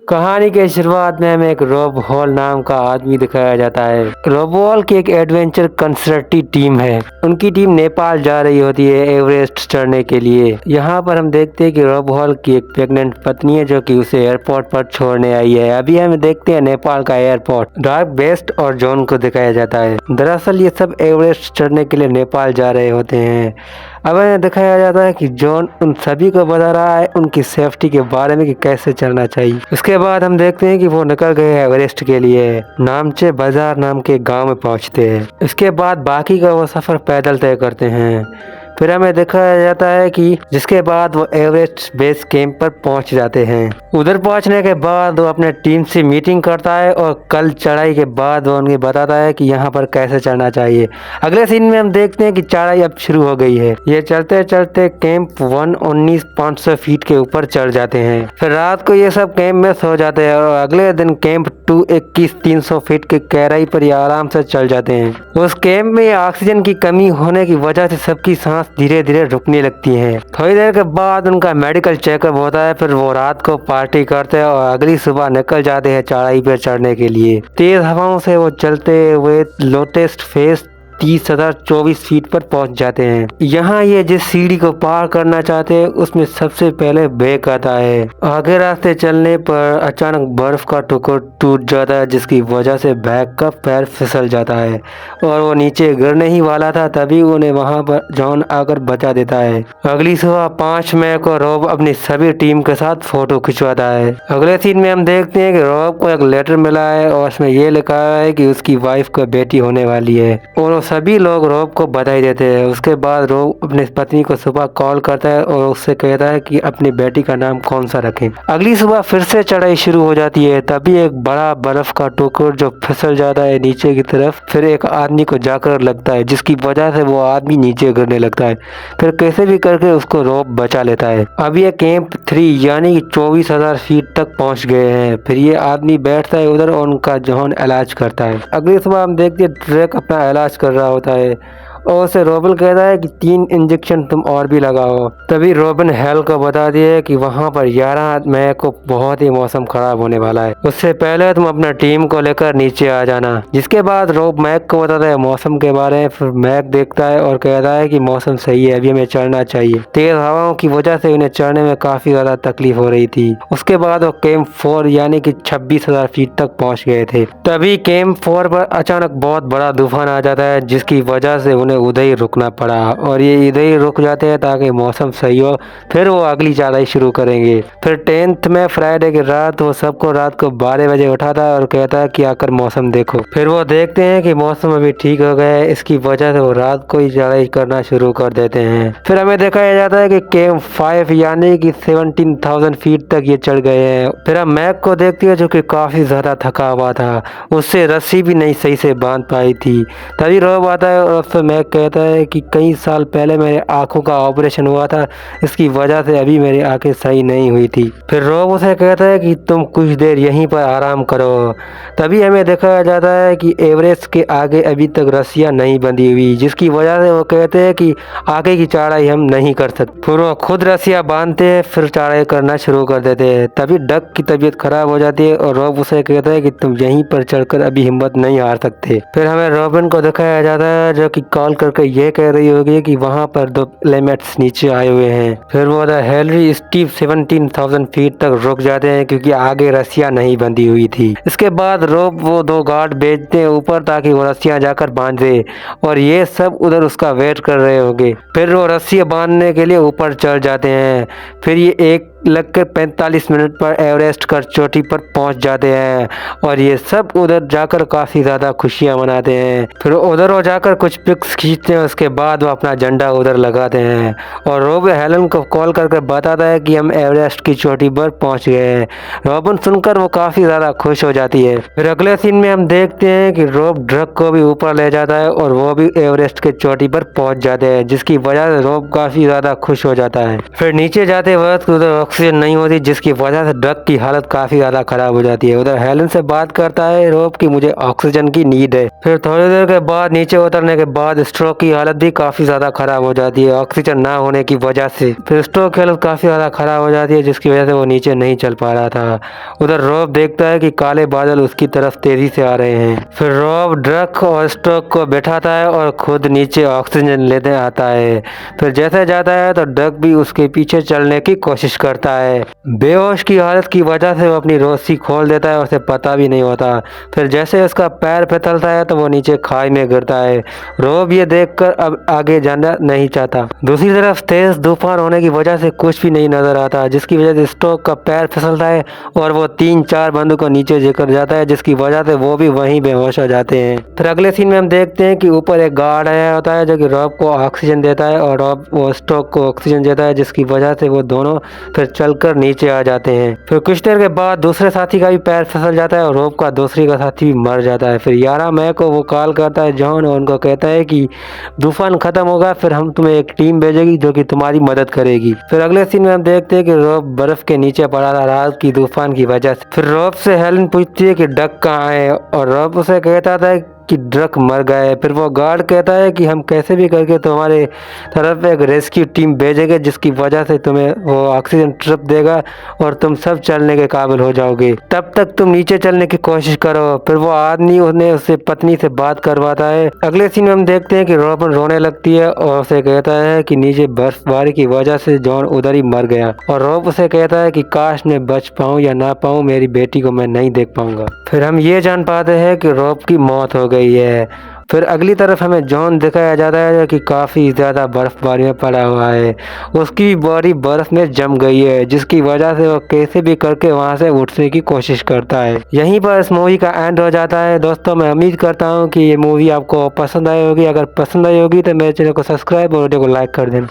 कहानी के शुरुआत में हमें एक रॉब हॉल नाम का आदमी दिखाया जाता है। रॉब हॉल की एक एडवेंचर कंसर्टी टीम है। उनकी टीम नेपाल जा रही होती है एवरेस्ट चढ़ने के लिए। यहाँ पर हम देखते हैं कि रॉब हॉल की एक प्रेग्नेंट पत्नी है जो कि उसे एयरपोर्ट पर छोड़ने आई है। अभी हम देखते हैं नेपाल का एयरपोर्ट। डार्क बेस्ट और जॉन को दिखाया जाता है। दरअसल ये सब एवरेस्ट चढ़ने के लिए नेपाल जा रहे होते हैं। अब हमें दिखाया जाता है कि जॉन उन सभी को बता रहा है उनकी सेफ्टी के बारे में कि कैसे चलना चाहिए। उसके बाद हम देखते हैं कि वो निकल गए एवरेस्ट के लिए। नामचे बाजार नाम के गांव में पहुंचते हैं। इसके बाद बाकी का वो सफर पैदल तय करते हैं। फिर हमें दिखाया जाता है कि जिसके बाद वो एवरेस्ट बेस कैंप पर पहुंच जाते हैं। उधर पहुंचने के बाद वो अपने टीम से मीटिंग करता है और कल चढ़ाई के बाद वो उन्हें बताता है कि यहाँ पर कैसे चढ़ना चाहिए। अगले सीन में हम देखते हैं कि चढ़ाई अब शुरू हो गई है। ये चलते चलते कैंप 119,500 फीट के ऊपर चढ़ जाते हैं। फिर रात को ये सब कैंप में सो जाते हैं और अगले दिन कैंप 221,300 फीट के गहराई पर ये आराम से चल जाते हैं। उस कैंप में ऑक्सीजन की कमी होने की वजह से सबकी सांस धीरे धीरे रुकने लगती है। थोड़ी देर के बाद उनका मेडिकल चेकअप होता है। फिर वो रात को पार्टी करते हैं और अगली सुबह निकल जाते हैं चढ़ाई पर चढ़ने के लिए। तेज हवाओं से वो चलते हुए लोटेस्ट फेस 30,024 फीट पर पहुंच जाते हैं। यहाँ ये जिस सीढ़ी को पार करना चाहते हैं उसमें सबसे पहले ब्रेक आता है। आगे रास्ते चलने पर अचानक बर्फ का टुकड़ा टूट जाता है जिसकी वजह से बैग का पैर फिसल जाता है और वो नीचे गिरने ही वाला था। तभी उन्हें वहाँ पर जॉन आकर बचा देता है। अगली सुबह 5 मई को रॉब अपनी सभी टीम के साथ फोटो खिंचवाता है। अगले सीन में हम देखते हैं कि रॉब को एक लेटर मिला है और उसमें ये लिखा है कि उसकी वाइफ को बेटी होने वाली है और सभी लोग रॉब को बधाई देते हैं। उसके बाद रॉब अपनी पत्नी को सुबह कॉल करता है और उससे कहता है कि अपनी बेटी का नाम कौन सा रखें। अगली सुबह फिर से चढ़ाई शुरू हो जाती है। तभी एक बड़ा बर्फ का टुकड़ा जो फिसल जाता है नीचे की तरफ फिर एक आदमी को जाकर लगता है जिसकी वजह से वो आदमी नीचे गिरने लगता है। फिर कैसे भी करके उसको रॉब बचा लेता है। अब ये कैंप 3 यानी कि 24,000 फीट तक पहुंच गए हैं। फिर ये आदमी बैठता है उधर और उनका जॉन इलाज करता है। अगली सुबह हम देखते हैं ट्रक अपना इलाज कर रहा होता है और उसे रॉबिन कहता है कि 3 इंजेक्शन तुम और भी लगाओ। तभी रॉबिन हेल को बता दिए कि वहाँ पर 11 मई को बहुत ही मौसम खराब होने वाला है। उससे पहले तुम अपना टीम को लेकर नीचे आ जाना। जिसके बाद रॉब मैक को बताता है मौसम के बारे में। फिर मैक देखता है और कहता है कि मौसम सही है, अभी हमें चढ़ना चाहिए। तेज हवाओं की वजह से उन्हें चढ़ने में काफी ज्यादा तकलीफ हो रही थी। उसके बाद वो कैंप 4 यानी कि 26,000 फीट तक पहुँच गए थे। तभी कैंप 4 पर अचानक बहुत बड़ा तूफान आ जाता है जिसकी वजह से उन्हें उधर ही रुकना पड़ा और ये इधर ही रुक जाते हैं ताकि मौसम सही हो। फिर वो अगली चढ़ाई शुरू करेंगे। फिर 10 में फ्राइडे की रात वो सबको रात को 12 बजे उठाता है और कहता है कि आकर मौसम देखो। फिर वो देखते हैं कि मौसम अभी ठीक हो गया है। इसकी वजह से वो रात को ही चढ़ाई करना शुरू कर देते हैं। फिर हमें दिखाया जाता है कि कैंप 5 यानी कि 17,000 फीट तक ये चढ़ गए हैं। फिर हम मैक को देखते हैं जो कि काफी ज्यादा थका हुआ था। उससे रस्सी भी नहीं सही से बांध पाई थी। तभी रॉब आता है और उससे मैक कहता है कि कई साल पहले मेरे आंखों का ऑपरेशन हुआ था, इसकी वजह से अभी मेरी आंखें सही नहीं हुई थी। फिर रॉब उसे कहता है कि तुम कुछ देर यहीं पर आराम करो। तभी हमें दिखाया जाता है कि एवरेस्ट के आगे अभी तक रस्सियां नहीं बंधी हुई जिसकी वजह से वो कहते हैं कि आगे की चढ़ाई हम नहीं कर सकते। फिर वो खुद रस्सियां बांधते हैं फिर चढ़ाई करना शुरू कर देते हैं। तभी डक की तबीयत खराब हो जाती है और रॉब उसे कहता है कि तुम यहीं पर चढ़कर अभी हिम्मत नहीं हार सकते। फिर हमें रॉबिन को दिखाया जाता है जो कि कॉल करके ये कह रही होगी कि वहाँ पर 2 एलिमेंट्स नीचे आए हुए हैं। फिर वो द हेनरी स्टीव 17,000 फीट तक रुक जाते हैं क्योंकि आगे रस्सियां नहीं बंधी हुई थी। इसके बाद रॉब वो 2 गार्ड भेजते हैं ऊपर ताकि वो रस्सियां जाकर बांध दे और ये सब उधर उसका वेट कर रहे होंगे। फिर वो रस्सियां बांधने के लिए ऊपर चढ़ जाते हैं। फिर ये एक लगकर 45 मिनट पर एवरेस्ट कर चोटी पर पहुंच जाते हैं और ये सब उधर जाकर काफ़ी ज़्यादा खुशियां मनाते हैं। फिर उधर वो जाकर कुछ पिक्स खींचते हैं। उसके बाद वो अपना झंडा उधर लगाते हैं और रॉब हेलन को कॉल करके बताता है कि हम एवरेस्ट की चोटी पर पहुंच गए हैं। रॉबिन सुनकर वो काफ़ी ज़्यादा खुश हो जाती है। फिर अगले सीन में हम देखते हैं कि रॉब ड्रग को भी ऊपर ले जाता है और वो भी एवरेस्ट के चोटी पर पहुँच जाते हैं जिसकी वजह से रॉब काफ़ी ज़्यादा खुश हो जाता है। फिर नीचे जाते वक्त उधर ऑक्सीजन नहीं होती, जिसकी वजह से डक की हालत काफी ज्यादा खराब हो जाती है। उधर हेलन से बात करता है रॉब कि मुझे ऑक्सीजन की नीड है। फिर थोड़ी देर के बाद नीचे उतरने के बाद स्ट्रोक की हालत भी काफी ज्यादा खराब हो जाती है ऑक्सीजन ना होने की वजह से। फिर स्ट्रोक की हालत काफी ज्यादा खराब हो जाती है, जिसकी वजह से वो नीचे नहीं चल पा रहा था। उधर रॉब देखता है कि काले बादल उसकी तरफ तेजी से आ रहे हैं। फिर रॉब ड्रक और स्ट्रोक को बैठाता है और खुद नीचे ऑक्सीजन लेने आता है। फिर जैसे जाता है तो डक भी उसके पीछे चलने की कोशिश करता है। बेहोश की हालत की वजह से वो अपनी रस्सी खोल देता है और उसे पता भी नहीं होता। फिर जैसे उसका पैर फिसलता है तो वो नीचे खाई में गिरता है। रॉब ये देखकर अब आगे जाना नहीं चाहता। दूसरी तरफ तेज तूफान होने की वजह से कुछ भी नहीं नजर आता, जिसकी वजह से स्ट्रोक का पैर फिसलता है और वो 3-4 बंदूकों नीचे गिर जाता है, जिसकी वजह से वो भी वहीं बेहोश हो जाते हैं। फिर अगले सीन में हम देखते हैं कि ऊपर एक गार्ड आया होता है जो कि रॉब को ऑक्सीजन देता है और रॉब वो स्ट्रोक को ऑक्सीजन देता है, जिसकी वजह से वो दोनों फिर चलकर नीचे आ जाते हैं। फिर कुछ देर के बाद दूसरे साथी का भी पैर फिसल जाता है और रॉब का दूसरी का साथी भी मर जाता है। फिर 11 मई को वो कॉल करता है जॉन और उनको कहता है कि तूफान खत्म होगा, फिर हम तुम्हें एक टीम भेजेगी जो कि तुम्हारी मदद करेगी। फिर अगले सीन में हम देखते हैं कि रॉब बर्फ के नीचे पड़ा था रात की तूफान की वजह से। फिर रॉब से हेलन पूछती है कि डक कहाँ है और रॉब उसे कहता था कि ड्रक मर गए। फिर वो गार्ड कहता है कि हम कैसे भी करके तुम्हारे तरफ एक रेस्क्यू टीम भेजेंगे, जिसकी वजह से तुम्हें वो ऑक्सीजन ट्रिप देगा और तुम सब चलने के काबिल हो जाओगे। तब तक तुम नीचे चलने की कोशिश करो। फिर वो आदमी उन्हें उससे पत्नी से बात करवाता है। अगले सीन में हम देखते हैं कि रॉबिन रोने लगती है और उसे कहता है कि नीचे बर्फबारी की वजह से जॉन उधर ही मर गया और रॉब उसे कहता है कि काश मैं बच पाऊँ या ना पाऊँ, मेरी बेटी को मैं नहीं देख पाऊंगा। फिर हम ये जान पाते हैं कि रॉब की मौत हो गई है। फिर अगली तरफ हमें जॉन दिखाया जाता है कि काफ़ी ज़्यादा बर्फबारी में पड़ा हुआ है। उसकी बॉडी बर्फ में जम गई है, जिसकी वजह से वो कैसे भी करके वहां से उठने की कोशिश करता है। यहीं पर इस मूवी का एंड हो जाता है। दोस्तों, मैं उम्मीद करता हूँ कि ये मूवी आपको पसंद आई होगी। अगर पसंद आई होगी तो मेरे चैनल को सब्सक्राइब और वीडियो को लाइक कर देना।